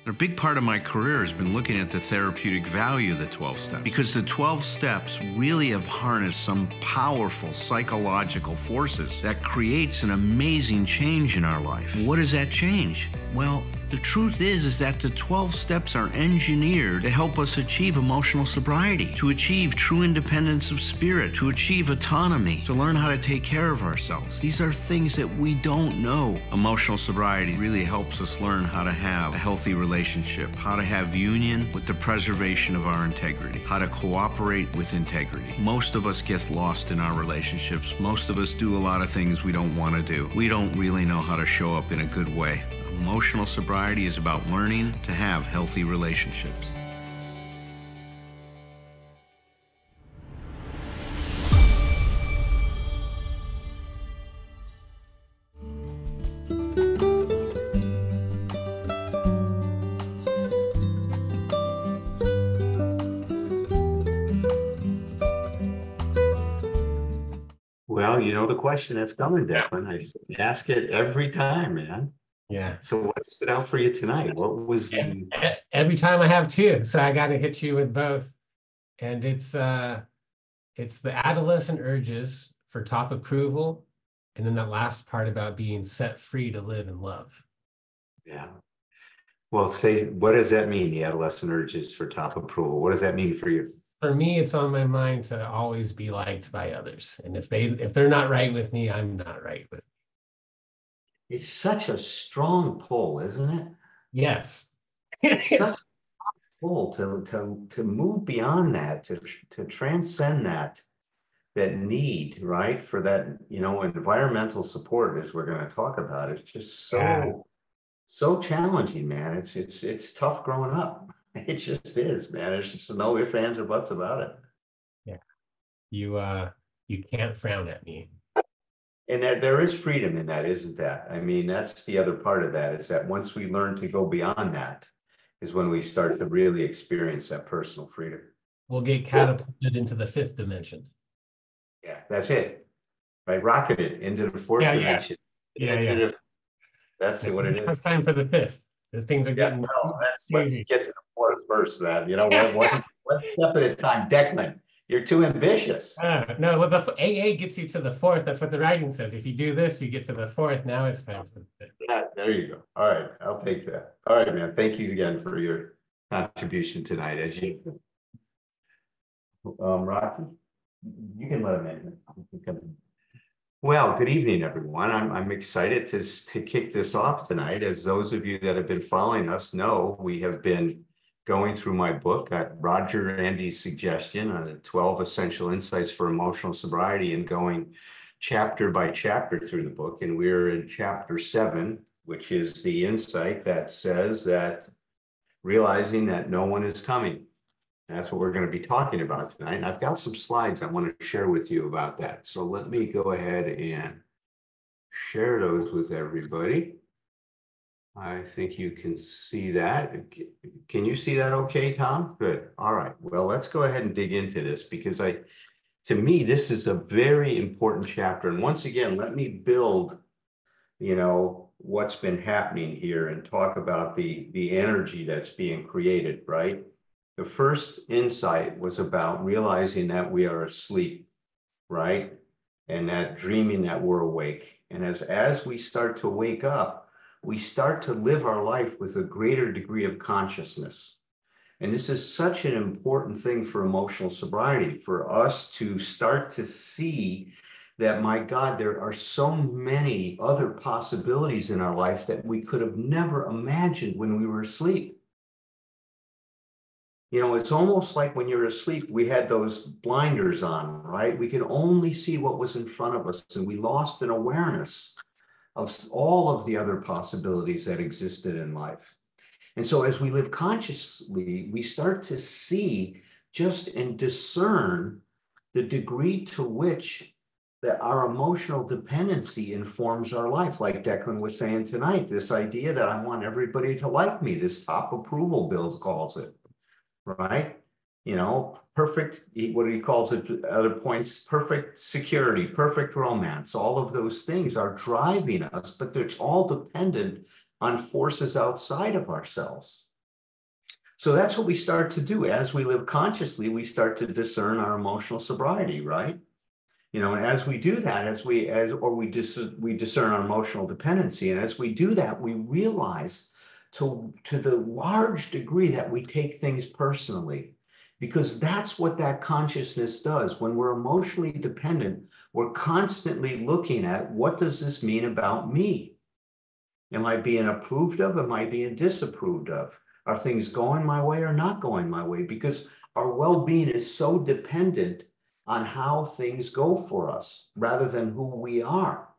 A big part of my career has been looking at the therapeutic value of the 12 steps, because the 12 steps really have harnessed some powerful psychological forces that creates an amazing change in our life. What is that change? Well, the truth is that the 12 steps are engineered to help us achieve emotional sobriety, to achieve true independence of spirit, to achieve autonomy, to learn how to take care of ourselves. These are things that we don't know. Emotional sobriety really helps us learn how to have a healthy relationship, how to have union with the preservation of our integrity, how to cooperate with integrity. Most of us get lost in our relationships. Most of us do a lot of things we don't want to do. We don't really know how to show up in a good way. Emotional sobriety is about learning to have healthy relationships. Well, you know the question that's coming, Declan. I ask it every time, man. Yeah. So what stood out for you tonight? What was the... Every time I have two, so I got to hit you with both. And it's the adolescent urges for top approval, and then that last part about being set free to live in love. Yeah. Well, what does that mean, the adolescent urges for top approval? What does that mean for you? For me, it's on my mind to always be liked by others. And if they're not right with me, I'm not right with them. It's such a strong pull, isn't it? Yes. It's such a pull to move beyond that, to transcend that need, right? For that, environmental support, as we're going to talk about. It's just so challenging, man. It's tough growing up. It just is, man. There's just no ifs, ands, or buts about it. Yeah. You can't frown at me. And there is freedom in that, isn't that? I mean, that's the other part of that, is that once we learn to go beyond that, is when we start to really experience that personal freedom. We'll get catapulted into the fifth dimension. Yeah, that's it. Right? Rocketed into the fourth dimension. Yeah. That's what it is. It's time for the fifth. The things are getting let's get to the fourth first, man. You know, one step at a time. Declan, you're too ambitious. No, well, the AA gets you to the fourth. That's what the writing says. If you do this, you get to the fourth. Now it's time for the fifth. Yeah, there you go. All right, I'll take that. All right, man. Thank you again for your contribution tonight. As you, Rocky, you can let him in. Well, good evening, everyone. I'm excited to kick this off tonight. As those of you that have been following us know, we have been going through my book at Roger Andy's suggestion on the 12 Essential Insights for Emotional Sobriety, and going chapter by chapter through the book. And we're in chapter 7, which is the insight that says that realizing that no one is coming. That's what we're going to be talking about tonight. And I've got some slides I want to share with you about that. So let me go ahead and share those with everybody. I think you can see that. Can you see that okay, Tom? Good. All right. Well, let's go ahead and dig into this, because to me, this is a very important chapter. And once again, let me build, what's been happening here and talk about the energy that's being created, right? The first insight was about realizing that we are asleep, right? And that dreaming that we're awake. And as we start to wake up, we start to live our life with a greater degree of consciousness. And this is such an important thing for emotional sobriety, for us to start to see that, my God, there are so many other possibilities in our life that we could have never imagined when we were asleep. It's almost like when you're asleep, we had those blinders on, right? We could only see what was in front of us, and we lost an awareness of all of the other possibilities that existed in life. And so as we live consciously, we start to see just and discern the degree to which that our emotional dependency informs our life. Like Declan was saying tonight, this idea that I want everybody to like me, this top approval Bill calls it. Right? Perfect, what he calls it, other points, perfect security, perfect romance. All of those things are driving us, but it's all dependent on forces outside of ourselves. So that's what we start to do. As we live consciously, we start to discern our emotional sobriety, right? You know, and as we do that, we discern our emotional dependency. And as we do that, we realize to the large degree that we take things personally, because that's what that consciousness does. When we're emotionally dependent, we're constantly looking at, what does this mean about me? Am I being approved of? Am I being disapproved of? Are things going my way or not going my way? Because our well-being is so dependent on how things go for us rather than who we are.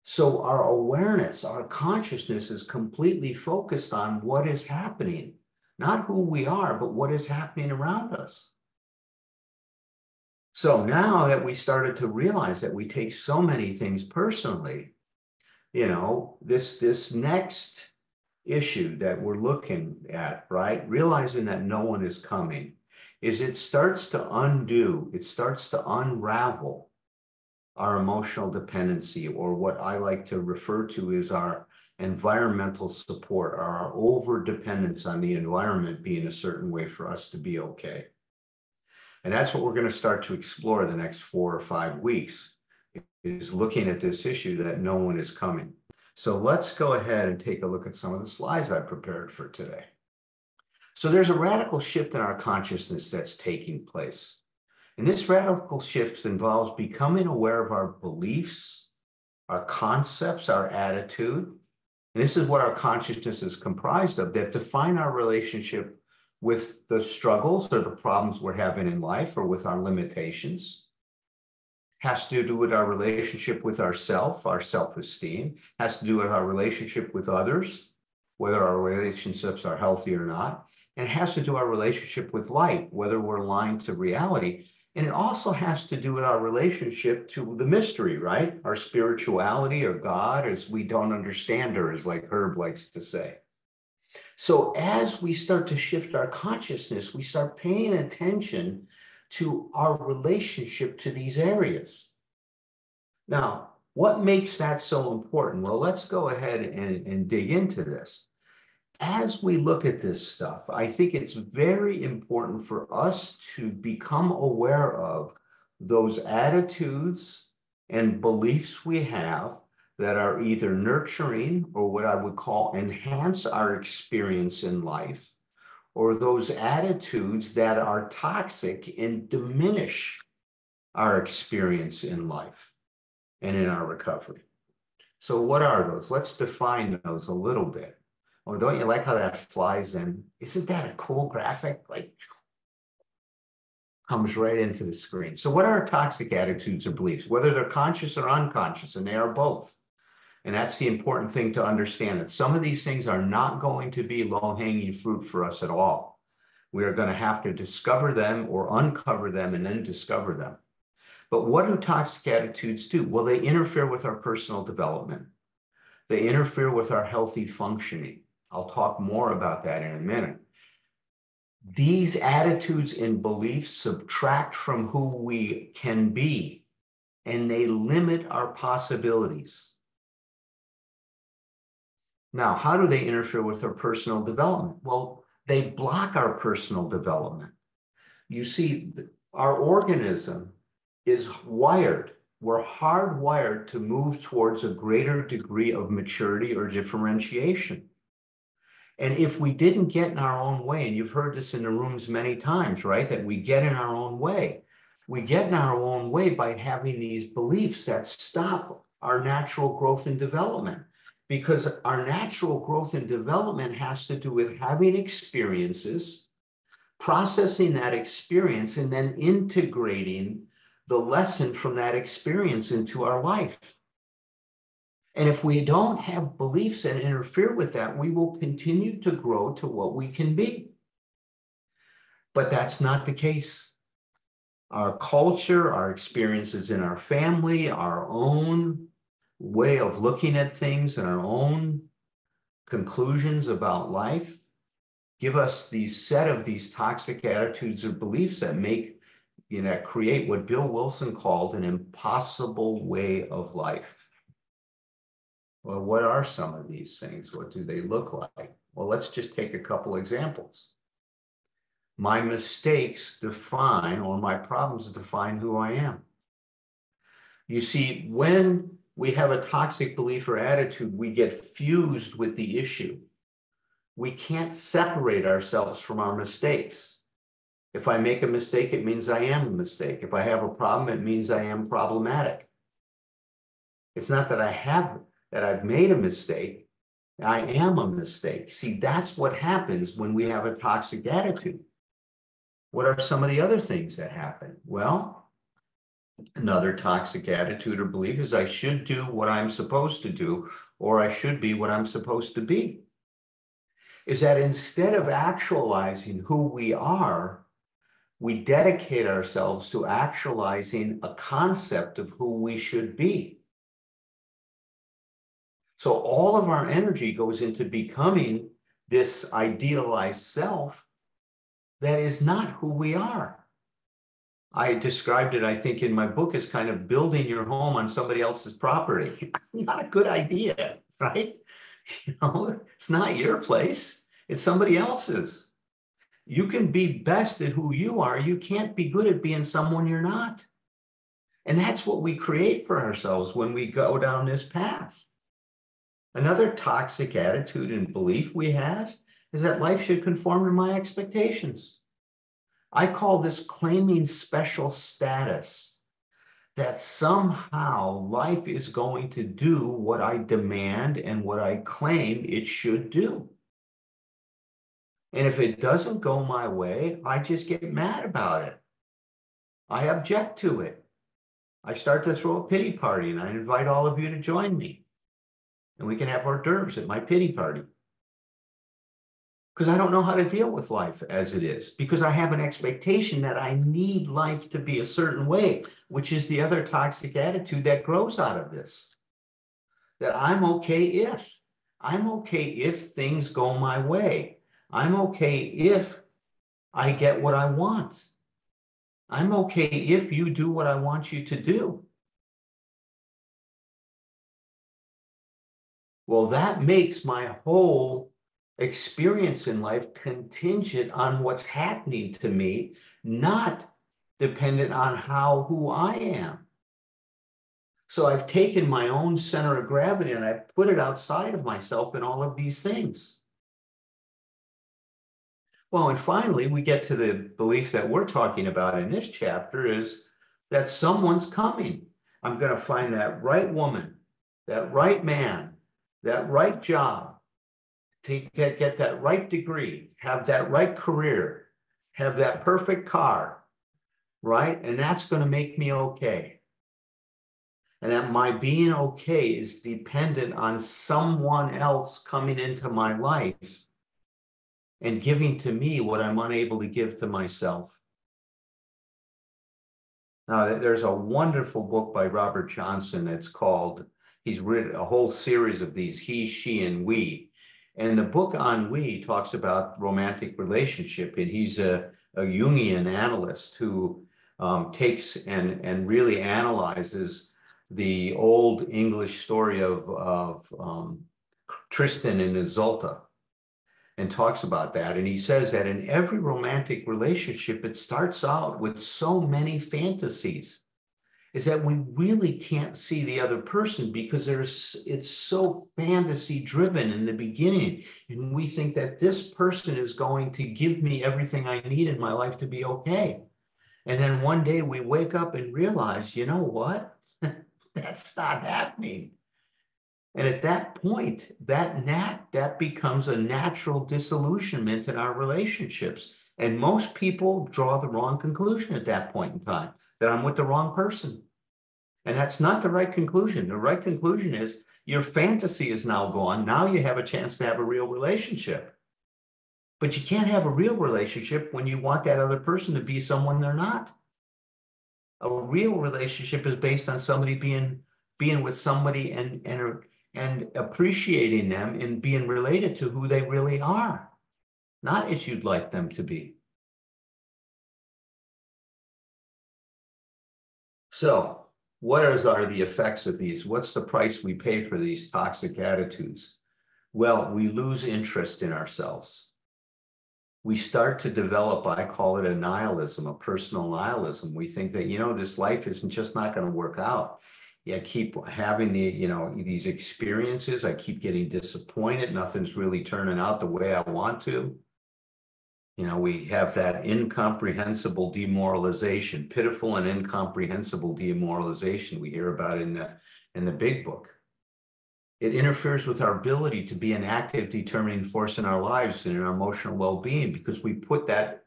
So our awareness, our consciousness is completely focused on what is happening, not who we are, but what is happening around us. So now that we started to realize that we take so many things personally, you know, this next issue that we're looking at, right? Realizing that no one is coming, is it starts to unravel our emotional dependency, or what I like to refer to as our environmental support, or our over dependence on the environment being a certain way for us to be okay. And that's what we're going to start to explore the next 4 or 5 weeks, is looking at this issue that no one is coming. So let's go ahead and take a look at some of the slides I prepared for today. So there's a radical shift in our consciousness that's taking place. And this radical shift involves becoming aware of our beliefs, our concepts, our attitude. And this is what our consciousness is comprised of, that define our relationship with the struggles or the problems we're having in life, or with our limitations. Has to do with our relationship with ourself, our self-esteem, has to do with our relationship with others, whether our relationships are healthy or not. And it has to do with our relationship with life, whether we're aligned to reality. And it also has to do with our relationship to the mystery, right? Our spirituality, or God, as we don't understand her, as like Herb likes to say. So as we start to shift our consciousness, we start paying attention to our relationship to these areas. Now, what makes that so important? Well, let's go ahead and dig into this. As we look at this stuff, I think it's very important for us to become aware of those attitudes and beliefs we have that are either nurturing, or what I would call enhance our experience in life, or those attitudes that are toxic and diminish our experience in life and in our recovery. So what are those? Let's define those a little bit. Oh, don't you like how that flies in? Isn't that a cool graphic? Like, comes right into the screen. So what are toxic attitudes or beliefs? Whether they're conscious or unconscious, and they are both. And that's the important thing to understand, that some of these things are not going to be low-hanging fruit for us at all. We are going to have to discover them, or uncover them, and then discover them. But what do toxic attitudes do? Well, they interfere with our personal development. They interfere with our healthy functioning. I'll talk more about that in a minute. These attitudes and beliefs subtract from who we can be, and they limit our possibilities. Now, how do they interfere with our personal development? Well, they block our personal development. You see, our organism is wired. We're hardwired to move towards a greater degree of maturity or differentiation. And if we didn't get in our own way, and you've heard this in the rooms many times, right? That we get in our own way. We get in our own way by having these beliefs that stop our natural growth and development. Because our natural growth and development has to do with having experiences, processing that experience, and then integrating the lesson from that experience into our life. And if we don't have beliefs that interfere with that, we will continue to grow to what we can be. But that's not the case. Our culture, our experiences in our family, our own way of looking at things, and our own conclusions about life give us these set of these toxic attitudes or beliefs that make, create what Bill Wilson called an impossible way of life. Well, what are some of these things? What do they look like? Well, let's just take a couple examples. My mistakes define, or my problems define, who I am. You see, when we have a toxic belief or attitude, we get fused with the issue. We can't separate ourselves from our mistakes. If I make a mistake, it means I am a mistake. If I have a problem, it means I am problematic. It's not that I've made a mistake. I am a mistake. See, that's what happens when we have a toxic attitude. What are some of the other things that happen? Well, another toxic attitude or belief is I should do what I'm supposed to do, or I should be what I'm supposed to be. Is that instead of actualizing who we are, we dedicate ourselves to actualizing a concept of who we should be. So all of our energy goes into becoming this idealized self that is not who we are. I described it, I think, in my book as kind of building your home on somebody else's property. Not a good idea, right? You know, it's not your place, it's somebody else's. You can be best at who you are. You can't be good at being someone you're not. And that's what we create for ourselves when we go down this path. Another toxic attitude and belief we have is that life should conform to my expectations. I call this claiming special status, that somehow life is going to do what I demand and what I claim it should do. And if it doesn't go my way, I just get mad about it. I object to it. I start to throw a pity party, and I invite all of you to join me. And we can have hors d'oeuvres at my pity party. Because I don't know how to deal with life as it is. Because I have an expectation that I need life to be a certain way, which is the other toxic attitude that grows out of this. That I'm okay if. I'm okay if things go my way. I'm okay if I get what I want. I'm okay if you do what I want you to do. Well, that makes my whole experience in life contingent on what's happening to me, not dependent on who I am. So I've taken my own center of gravity and I've put it outside of myself in all of these things. Well, and finally, we get to the belief that we're talking about in this chapter is that someone's coming. I'm going to find that right woman, that right man, that right job, to get that right degree, have that right career, have that perfect car, right? And that's going to make me okay. And that my being okay is dependent on someone else coming into my life and giving to me what I'm unable to give to myself. Now, there's a wonderful book by Robert Johnson that's called, he's written a whole series of these, He, She, and We. And the book on we talks about romantic relationship, and he's a Jungian analyst who takes and really analyzes the old English story of Tristan and Isolde, and talks about that. And he says that in every romantic relationship, it starts out with so many fantasies, is that we really can't see the other person because it's so fantasy driven in the beginning. And we think that this person is going to give me everything I need in my life to be okay. And then one day we wake up and realize, you know what? That's not happening. And at that point, that becomes a natural disillusionment in our relationships. And most people draw the wrong conclusion at that point in time, that I'm with the wrong person. And that's not the right conclusion. The right conclusion is your fantasy is now gone. Now you have a chance to have a real relationship. But you can't have a real relationship when you want that other person to be someone they're not. A real relationship is based on somebody being with somebody and appreciating them and being related to who they really are, not as you'd like them to be. So what are the effects of these? What's the price we pay for these toxic attitudes? Well, we lose interest in ourselves. We start to develop, I call it a nihilism, a personal nihilism. We think that, this life isn't just not going to work out. Yeah, I keep having these experiences. I keep getting disappointed. Nothing's really turning out the way I want to. We have that incomprehensible demoralization, pitiful and incomprehensible demoralization we hear about in the big book. It interferes with our ability to be an active, determining force in our lives and in our emotional well-being, because we put that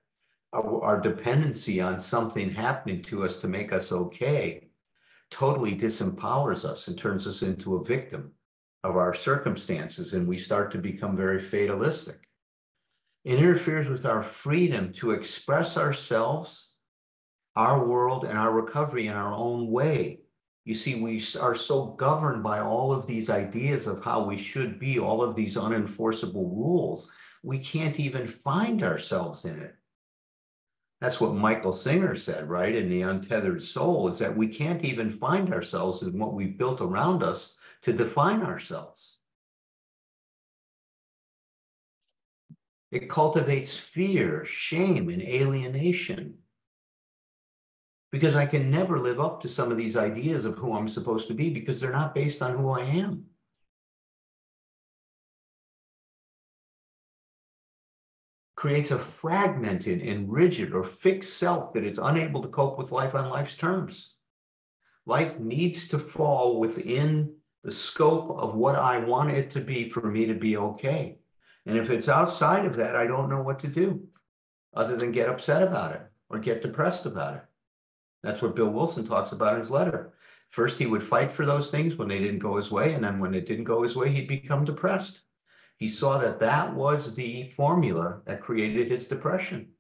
our dependency on something happening to us to make us okay totally disempowers us and turns us into a victim of our circumstances, and we start to become very fatalistic. It interferes with our freedom to express ourselves, our world, and our recovery in our own way. You see, we are so governed by all of these ideas of how we should be, all of these unenforceable rules, we can't even find ourselves in it. That's what Michael Singer said, right? In The Untethered Soul, is that we can't even find ourselves in what we've built around us to define ourselves. It cultivates fear, shame, and alienation, because I can never live up to some of these ideas of who I'm supposed to be because they're not based on who I am. Creates a fragmented and rigid or fixed self that is unable to cope with life on life's terms. Life needs to fall within the scope of what I want it to be for me to be okay. And if it's outside of that, I don't know what to do other than get upset about it or get depressed about it. That's what Bill Wilson talks about in his letter. First, he would fight for those things when they didn't go his way. And then when it didn't go his way, he'd become depressed. He saw that that was the formula that created his depression.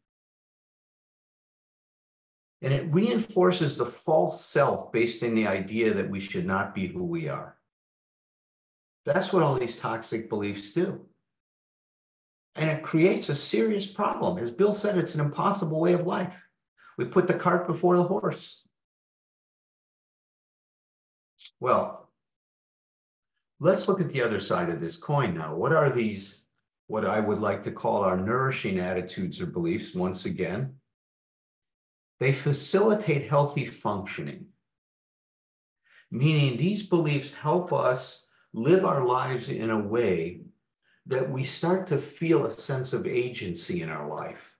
And it reinforces the false self based in the idea that we should not be who we are. That's what all these toxic beliefs do. And it creates a serious problem. As Bill said, it's an impossible way of life. We put the cart before the horse. Well, let's look at the other side of this coin now. What are these, what I would like to call our nourishing attitudes or beliefs? Once again, they facilitate healthy functioning, meaning these beliefs help us live our lives in a way that we start to feel a sense of agency in our life,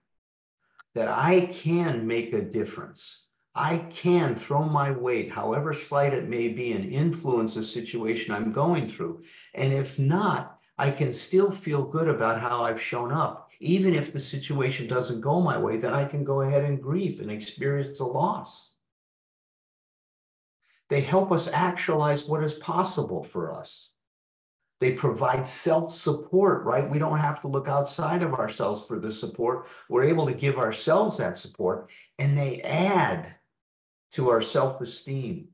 that I can make a difference. I can throw my weight, however slight it may be, and influence a situation I'm going through. And if not, I can still feel good about how I've shown up. Even if the situation doesn't go my way, then I can go ahead and grieve and experience a loss. They help us actualize what is possible for us. They provide self-support, right? We don't have to look outside of ourselves for the support. We're able to give ourselves that support, and they add to our self-esteem.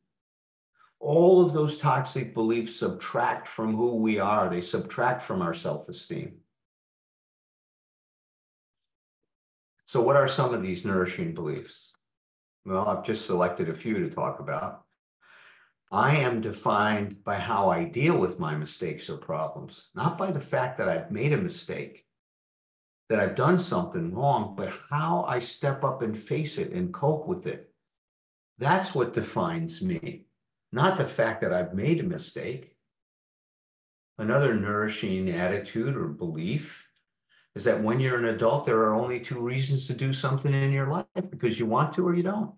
All of those toxic beliefs subtract from who we are. They subtract from our self-esteem. So what are some of these nourishing beliefs? Well, I've just selected a few to talk about. I am defined by how I deal with my mistakes or problems, not by the fact that I've made a mistake, that I've done something wrong, but how I step up and face it and cope with it. That's what defines me, not the fact that I've made a mistake. Another nourishing attitude or belief is that when you're an adult, there are only two reasons to do something in your life, because you want to or you don't.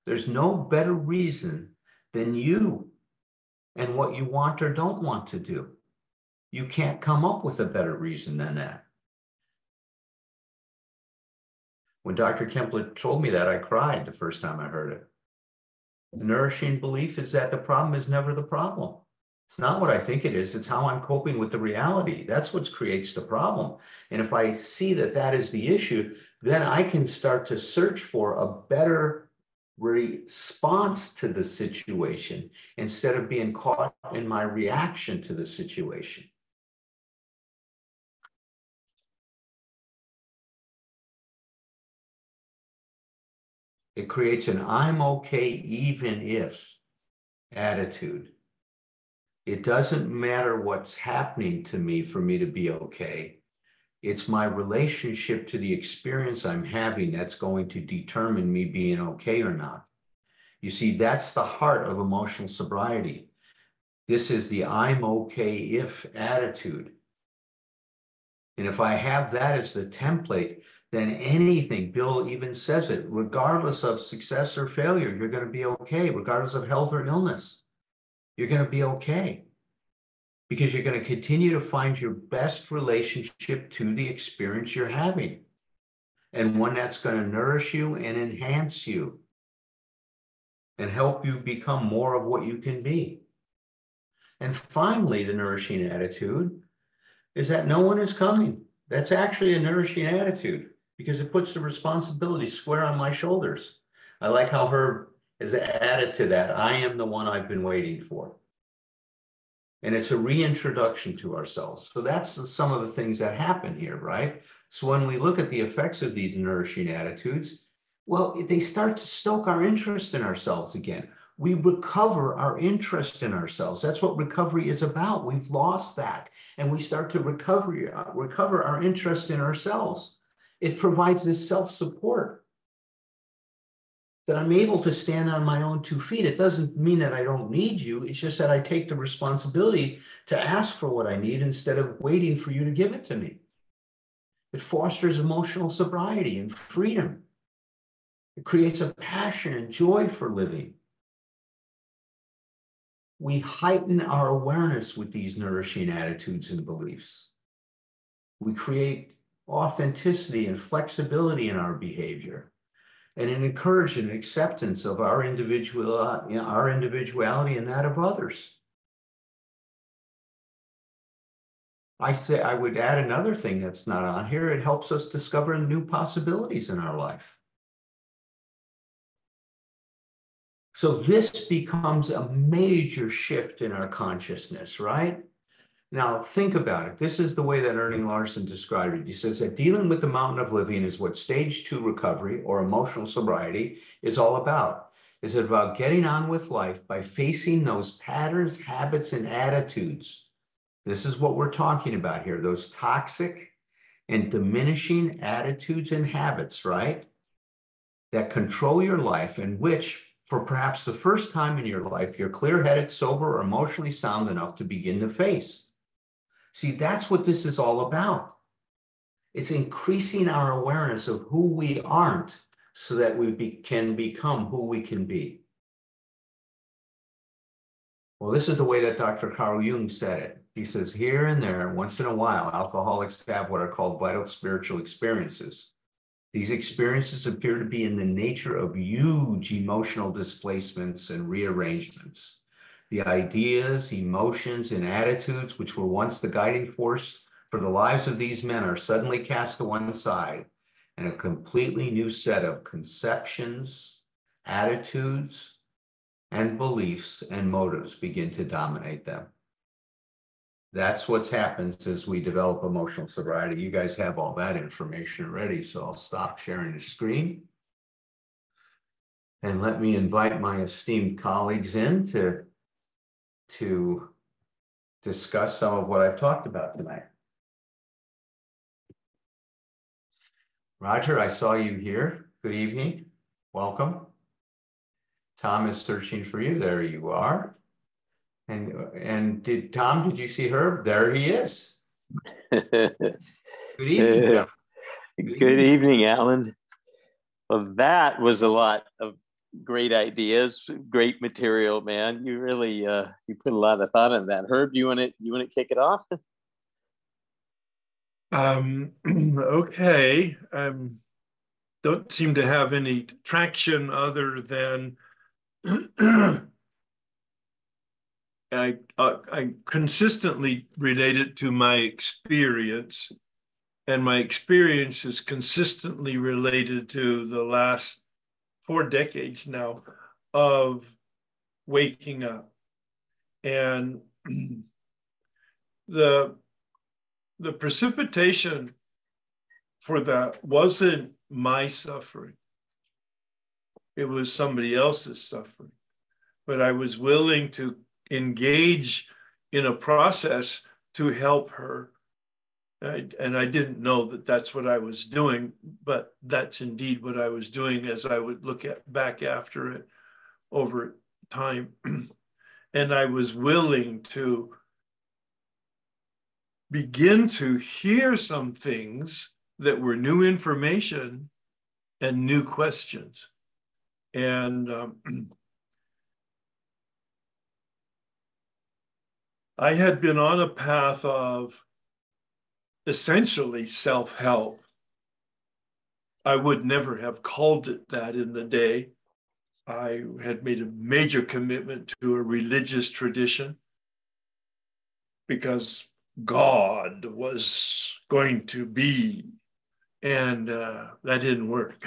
There's no better reason than you and what you want or don't want to do. You can't come up with a better reason than that. When Dr. Kempler told me that, I cried the first time I heard it. The nourishing belief is that the problem is never the problem. It's not what I think it is. It's how I'm coping with the reality. That's what creates the problem. And if I see that that is the issue, then I can start to search for a better response to the situation instead of being caught in my reaction to the situation. It creates an I'm okay even if attitude. It doesn't matter what's happening to me for me to be okay. It's my relationship to the experience I'm having that's going to determine me being okay or not. You see, that's the heart of emotional sobriety. This is the I'm okay if attitude. And if I have that as the template, then anything, Bill even says it, regardless of success or failure, you're going to be okay, regardless of health or illness. You're going to be okay because you're going to continue to find your best relationship to the experience you're having, and one that's going to nourish you and enhance you and help you become more of what you can be. And finally, the nourishing attitude is that no one is coming. That's actually a nourishing attitude because it puts the responsibility square on my shoulders. I like how Herb has added to that. I am the one I've been waiting for. And it's a reintroduction to ourselves. So that's some of the things that happen here, right? So when we look at the effects of these nourishing attitudes, well, they start to stoke our interest in ourselves again. We recover our interest in ourselves. That's what recovery is about. We've lost that. And we start to recover our interest in ourselves. It provides this self-support that I'm able to stand on my own 2 feet. It doesn't mean that I don't need you. It's just that I take the responsibility to ask for what I need instead of waiting for you to give it to me. It fosters emotional sobriety and freedom. It creates a passion and joy for living. We heighten our awareness with these nourishing attitudes and beliefs. We create authenticity and flexibility in our behavior, and an encouragement and acceptance of our individuality and that of others. I would add another thing that's not on here. It helps us discover new possibilities in our life. So this becomes a major shift in our consciousness, right? Now, think about it. This is the way that Ernie Larson described it. He says that dealing with the mountain of living is what stage 2 recovery or emotional sobriety is all about. It's about getting on with life by facing those patterns, habits, and attitudes. This is what we're talking about here, those toxic and diminishing attitudes and habits, right? That control your life and which, for perhaps the first time in your life, you're clear-headed, sober, or emotionally sound enough to begin to face. See, that's what this is all about. It's increasing our awareness of who we aren't so that we can become who we can be. Well, this is the way that Dr. Carl Jung said it. He says, here and there, once in a while, alcoholics have what are called vital spiritual experiences. These experiences appear to be in the nature of huge emotional displacements and rearrangements. The ideas, emotions, and attitudes which were once the guiding force for the lives of these men are suddenly cast to one side, and a completely new set of conceptions, attitudes, and beliefs and motives begin to dominate them. That's what happens as we develop emotional sobriety. You guys have all that information already, so I'll stop sharing the screen. And let me invite my esteemed colleagues in to discuss some of what I've talked about tonight. Roger, I saw you here. Good evening. Welcome. Tom is searching for you. There you are. And did you see Herb? There he is. Good evening, Jeff. Good evening, Alan. Well, that was a lot of great ideas, great material, man. You really you put a lot of thought in that. Herb, you want to kick it off? Okay. Don't seem to have any traction other than I consistently relate it to my experience, and my experience is consistently related to the last 4 decades now of waking up. And the precipitation for that wasn't my suffering. It was somebody else's suffering. But I was willing to engage in a process to help her. And I didn't know that that's what I was doing, but that's indeed what I was doing as I would look back after it over time. And I was willing to begin to hear some things that were new information and new questions. And I had been on a path of essentially self-help. I would never have called it that in the day. I had made a major commitment to a religious tradition because God was going to be, and that didn't work.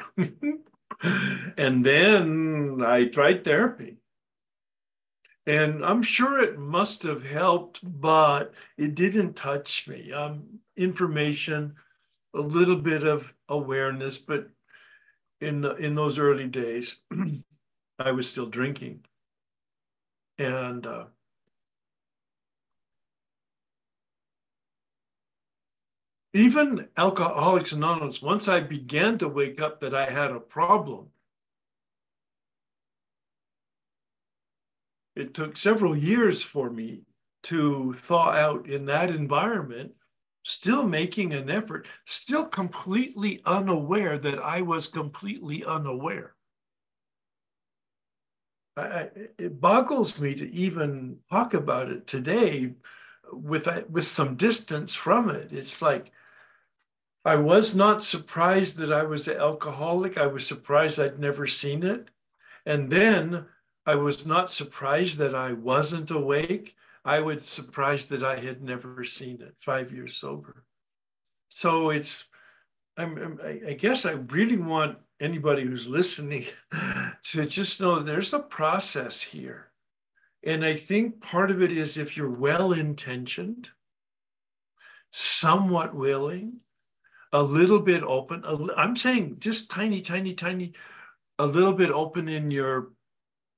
And then I tried therapy. And I'm sure it must have helped, but it didn't touch me. Information, a little bit of awareness, but in those early days, I was still drinking. And even Alcoholics Anonymous, once I began to wake up that I had a problem, it took several years for me to thaw out in that environment, still making an effort, still completely unaware that I was completely unaware. It boggles me to even talk about it today with some distance from it. It's like, I was not surprised that I was an alcoholic. I was surprised I'd never seen it. And then I was not surprised that I wasn't awake. I was surprised that I had never seen it, 5 years sober. So I guess I really want anybody who's listening to just know there's a process here. And I think part of it is if you're well-intentioned, somewhat willing, a little bit open, I'm saying just tiny, a little bit open in your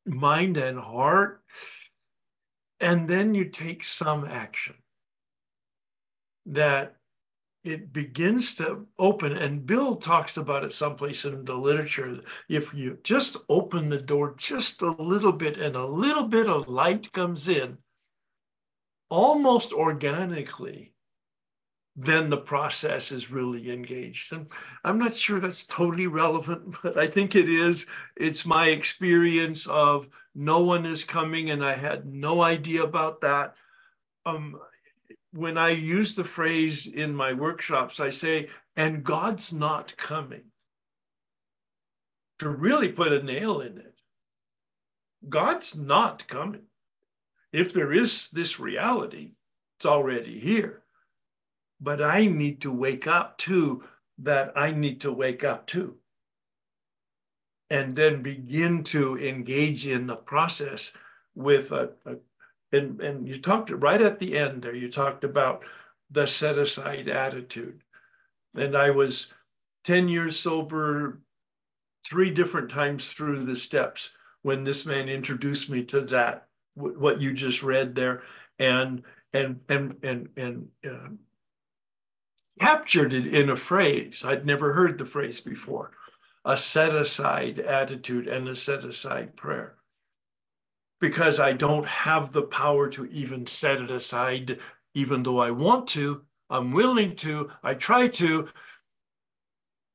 mind and heart, and then you take some action, that it begins to open. And Bill talks about it someplace in the literature. If you just open the door just a little bit and a little bit of light comes in, almost organically, then the process is really engaged. And I'm not sure that's totally relevant, but I think it is. It's my experience of no one is coming, and I had no idea about that. When I use the phrase in my workshops, I say, and God's not coming, to really put a nail in it. God's not coming. If there is this reality, it's already here. But I need to wake up to that. I need to wake up to. And then begin to engage in the process with and you talked right at the end there, you talked about the set aside attitude. And I was 10 years sober 3 different times through the steps when this man introduced me to that, what you just read there, and captured it in a phrase. I'd never heard the phrase before. A set-aside attitude and a set-aside prayer. Because I don't have the power to even set it aside, even though I want to, I'm willing to, I try to,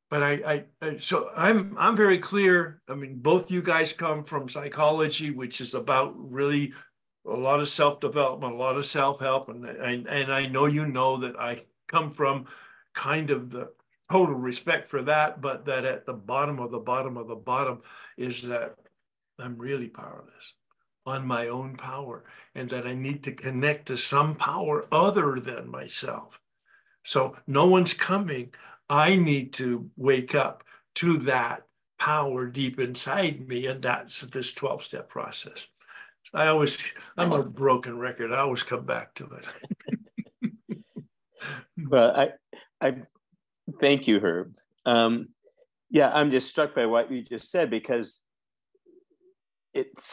but so I'm very clear. I mean, both you guys come from psychology, which is about really a lot of self-development, a lot of self-help, and I know you know that I come from kind of the total respect for that, but that at the bottom of the bottom of the bottom is that I'm really powerless on my own power, and that I need to connect to some power other than myself. So no one's coming. I need to wake up to that power deep inside me, and that's this 12-step process. I'm a broken record. I always come back to it. Well, I thank you, Herb. Yeah, I'm just struck by what you just said, because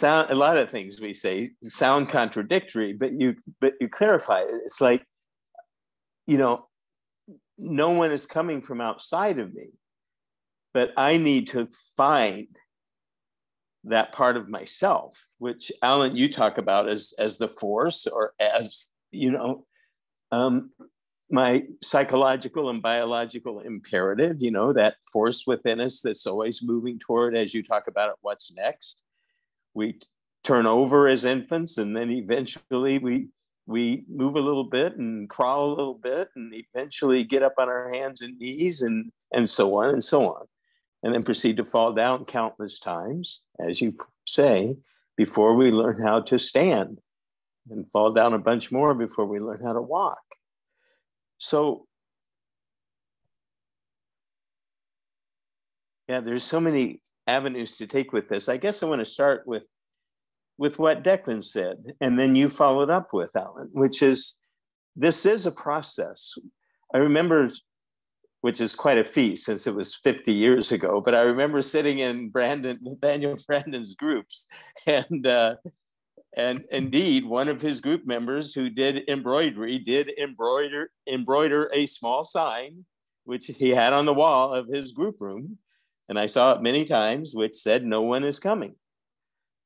a lot of things we say sound contradictory, but you clarify it. It's like, no one is coming from outside of me, but I need to find that part of myself, which Alan, you talk about as the force, or as, my psychological and biological imperative, that force within us that's always moving toward, as you talk about it, what's next. We turn over as infants, and then eventually we move a little bit and crawl a little bit, and eventually get up on our hands and knees, and so on and so on. And then proceed to fall down countless times, as you say, before we learn how to stand, and fall down a bunch more before we learn how to walk. So, yeah, there's so many avenues to take with this. I guess I want to start with what Declan said, and then you followed up with, Alan, which is, this is a process. I remember, which is quite a feat since it was 50 years ago, but I remember sitting in Daniel Brandon's groups, and indeed, one of his group members who did embroider a small sign, which he had on the wall of his group room. And I saw it many times, which said, "No one is coming,"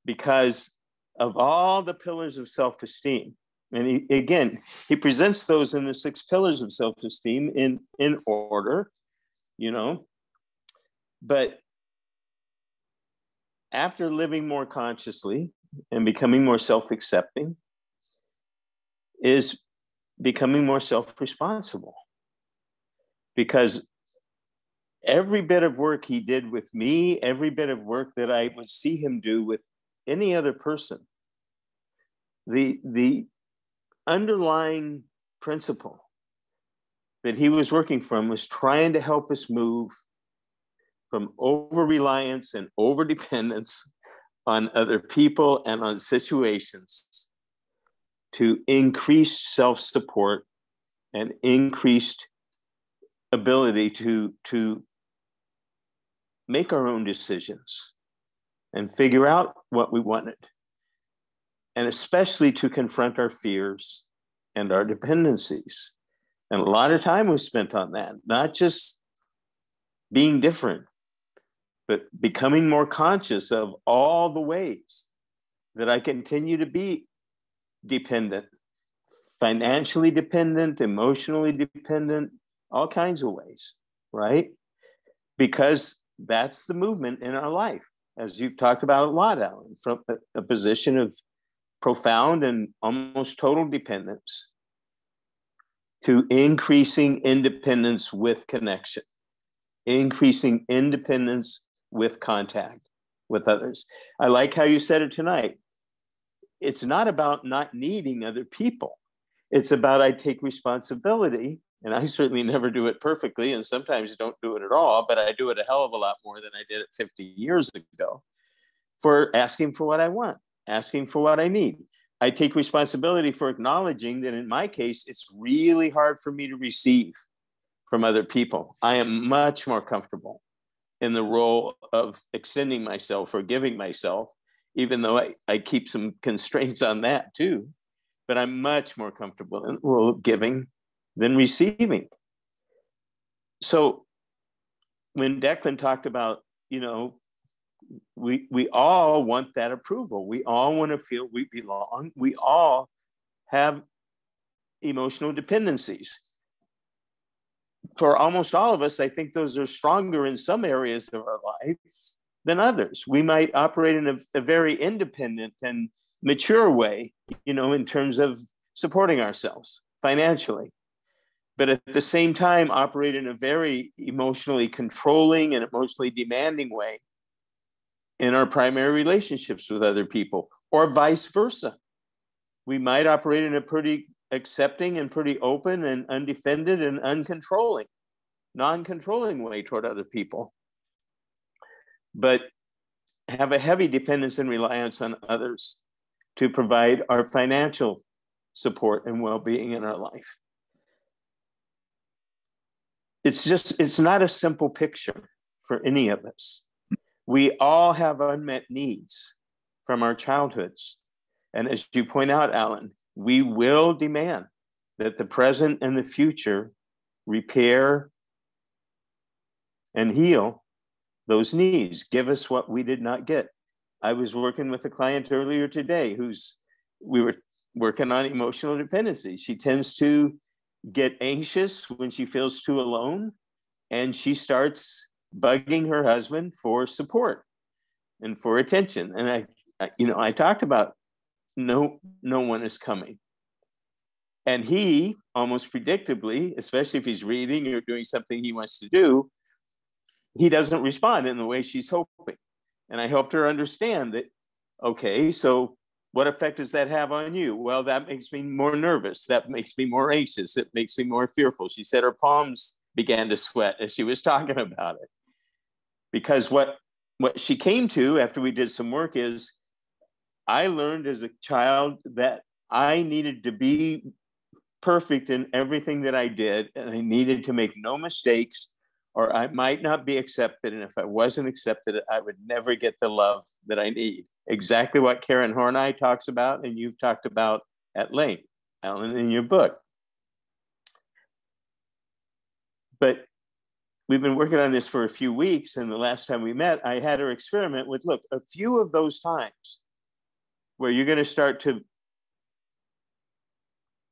because of all the pillars of self-esteem. And he presents those in the 6 pillars of self-esteem in order, but after living more consciously and becoming more self-accepting is becoming more self-responsible, because every bit of work he did with me, every bit of work that I would see him do with any other person, the underlying principle that he was working from was trying to help us move from over-reliance and over-dependence on other people and on situations to increased self-support and increased ability to make our own decisions and figure out what we wanted, and especially to confront our fears and our dependencies. And a lot of time was spent on that, not just being different, but becoming more conscious of all the ways that I continue to be dependent, financially dependent, emotionally dependent, all kinds of ways, right? Because that's the movement in our life, as you've talked about a lot, Alan, from a position of profound and almost total dependence to increasing independence with connection, increasing independence with contact with others. I like how you said it tonight. It's not about not needing other people. It's about, I take responsibility, and I certainly never do it perfectly, and sometimes don't do it at all, but I do it a hell of a lot more than I did it 50 years ago, for asking for what I want, asking for what I need. I take responsibility for acknowledging that in my case, it's really hard for me to receive from other people. I am much more comfortable in the role of extending myself or giving myself, even though I keep some constraints on that too. But I'm much more comfortable in the role of giving than receiving. So when Declan talked about, we all want that approval. We all want to feel we belong. We all have emotional dependencies. For almost all of us, I think those are stronger in some areas of our lives than others. We might operate in a very independent and mature way, in terms of supporting ourselves financially, but at the same time operate in a very emotionally controlling and emotionally demanding way in our primary relationships with other people, or vice versa. We might operate in a pretty accepting and pretty open and undefended and uncontrolling, non-controlling way toward other people, but have a heavy dependence and reliance on others to provide our financial support and well-being in our life. It's not a simple picture for any of us. We all have unmet needs from our childhoods. And as you point out, Alan, we will demand that the present and the future repair and heal those needs. Give us what we did not get. I was working with a client earlier today we were working on emotional dependency. She tends to get anxious when she feels too alone, and she starts bugging her husband for support and for attention. And I talked about no one is coming. And he, almost predictably, especially if he's reading or doing something he wants to do, he doesn't respond in the way she's hoping. And I helped her understand that, okay, so what effect does that have on you? Well, that makes me more nervous. That makes me more anxious. It makes me more fearful. She said her palms began to sweat as she was talking about it. Because what she came to after we did some work is, I learned as a child that I needed to be perfect in everything that I did, and I needed to make no mistakes, or I might not be accepted. And if I wasn't accepted, I would never get the love that I need. Exactly what Karen Horney talks about, and you've talked about at length, Alan, in your book. But we've been working on this for a few weeks, and the last time we met, I had her experiment with, look, a few of those times where you're going to start to,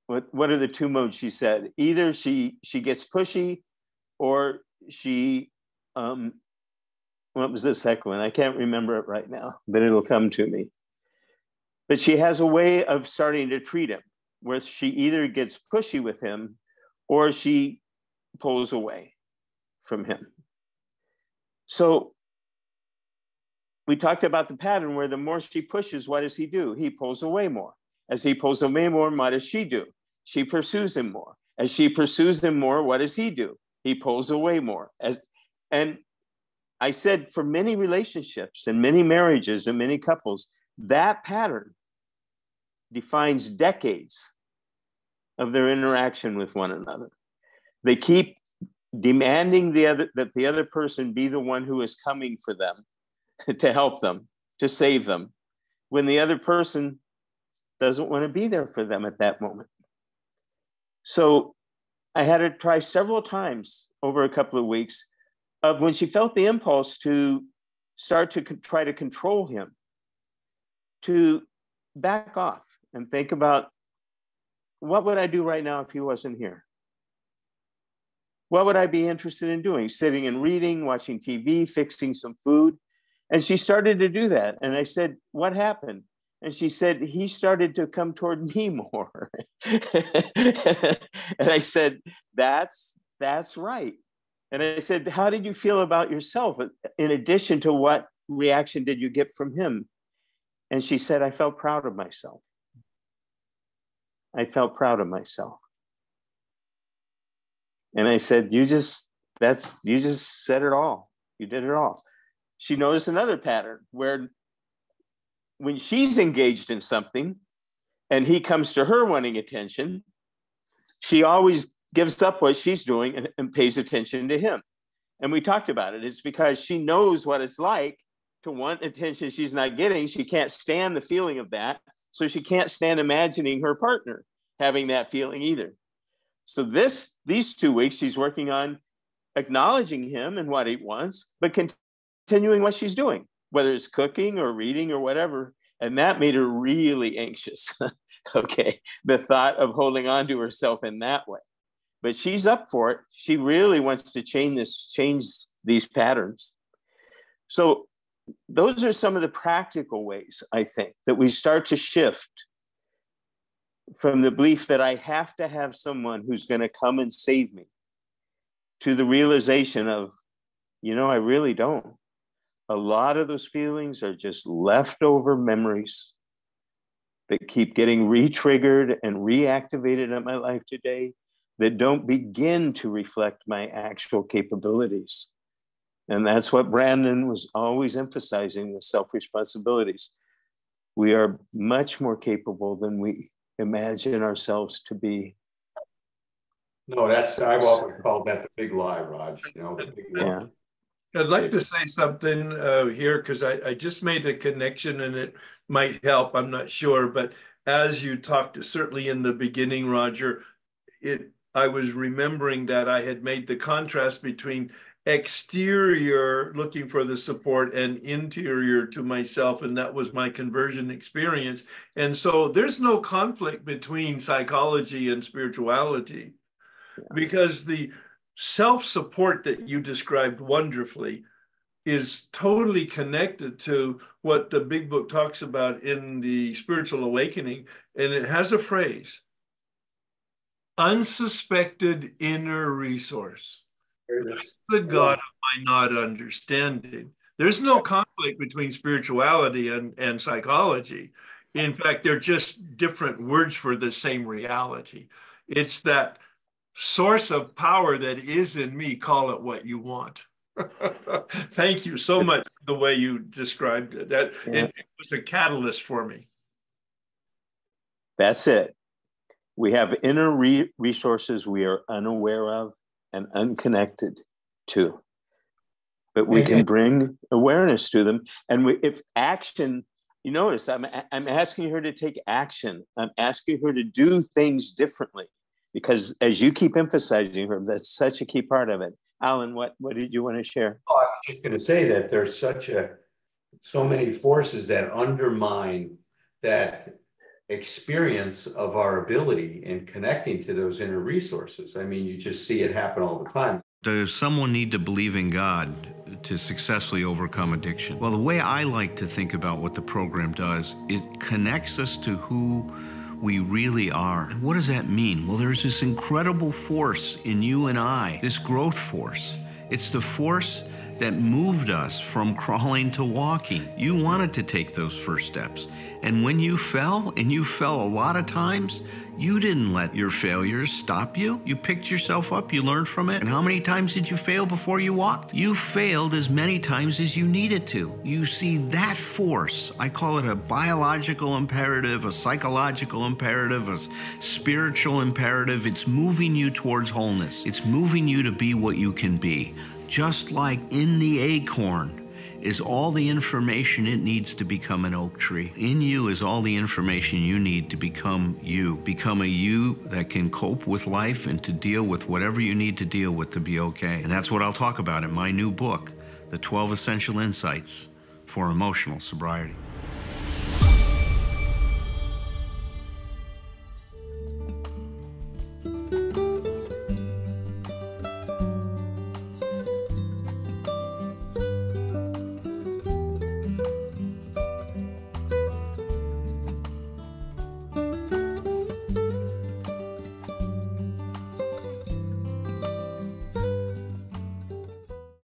what are the two modes she said? Either she gets pushy, or she, what was the second one? I can't remember it right now, but it'll come to me. But she has a way of starting to treat him where she either gets pushy with him or she pulls away from him. So we talked about the pattern where the more she pushes, what does he do? He pulls away more. As he pulls away more, what does she do? She pursues him more. As she pursues him more, what does he do? He pulls away more. And I said, for many relationships and many marriages and many couples, that pattern defines decades of their interaction with one another. They keep demanding that the other person be the one who is coming for them, to help them, to save them, when the other person doesn't want to be there for them at that moment. So I had her try several times over a couple of weeks of when she felt the impulse to start to try to control him, to back off and think about, what would I do right now if he wasn't here? What would I be interested in doing? Sitting and reading, watching TV, fixing some food. And she started to do that. And I said, what happened? And she said, he started to come toward me more. And I said, that's right. And I said, how did you feel about yourself? In addition to what reaction did you get from him? And she said, I felt proud of myself. I felt proud of myself. And I said, you just said it all. You did it all. She noticed another pattern where when she's engaged in something and he comes to her wanting attention, she always gives up what she's doing and pays attention to him. And we talked about it. It's because she knows what it's like to want attention she's not getting. She can't stand the feeling of that. So she can't stand imagining her partner having that feeling either. So these 2 weeks, she's working on acknowledging him and what he wants, but continuing what she's doing, whether it's cooking or reading or whatever. And that made her really anxious. Okay. The thought of holding on to herself in that way. But she's up for it. She really wants to change these patterns. So those are some of the practical ways, I think, that we start to shift from the belief that I have to have someone who's going to come and save me to the realization of, I really don't. A lot of those feelings are just leftover memories that keep getting re-triggered and reactivated in my life today that don't begin to reflect my actual capabilities. And that's what Brandon was always emphasizing with self-responsibilities. We are much more capable than we imagine ourselves to be. No, I've always called that the big lie, Raj. The big lie. I'd like to say something here because I just made a connection and it might help. I'm not sure, but as you talked, certainly in the beginning, Roger, I was remembering that I had made the contrast between exterior looking for the support and interior to myself, and that was my conversion experience. And so there's no conflict between psychology and spirituality, because the self-support that you described wonderfully is totally connected to what the big book talks about in the Spiritual Awakening. And it has a phrase: unsuspected inner resource. The God of my not understanding. There's no conflict between spirituality and psychology. In fact, they're just different words for the same reality. It's that source of power that is in me. Call it what you want. Thank you so much for the way you described it. It was a catalyst for me. That's it. We have inner resources we are unaware of and unconnected to, but we can bring awareness to them. And if action, you notice I'm asking her to take action. I'm asking her to do things differently, because as you keep emphasizing her, that's such a key part of it. Alan, what did you want to share? Oh, I was just going to say that there's so many forces that undermine that experience of our ability in connecting to those inner resources. I mean, you just see it happen all the time. Does someone need to believe in God to successfully overcome addiction? Well, the way I like to think about what the program does, it connects us to who we really are. And what does that mean? Well, there's this incredible force in you and I, this growth force. It's the force that moved us from crawling to walking. You wanted to take those first steps. And when you fell, and you fell a lot of times, you didn't let your failures stop you. You picked yourself up, you learned from it. And how many times did you fail before you walked? You failed as many times as you needed to. You see that force, I call it a biological imperative, a psychological imperative, a spiritual imperative. It's moving you towards wholeness. It's moving you to be what you can be. Just like in the acorn is all the information it needs to become an oak tree. In you is all the information you need to become you. Become a you that can cope with life and to deal with whatever you need to deal with to be okay. And that's what I'll talk about in my new book, The 12 Essential Insights for Emotional Sobriety.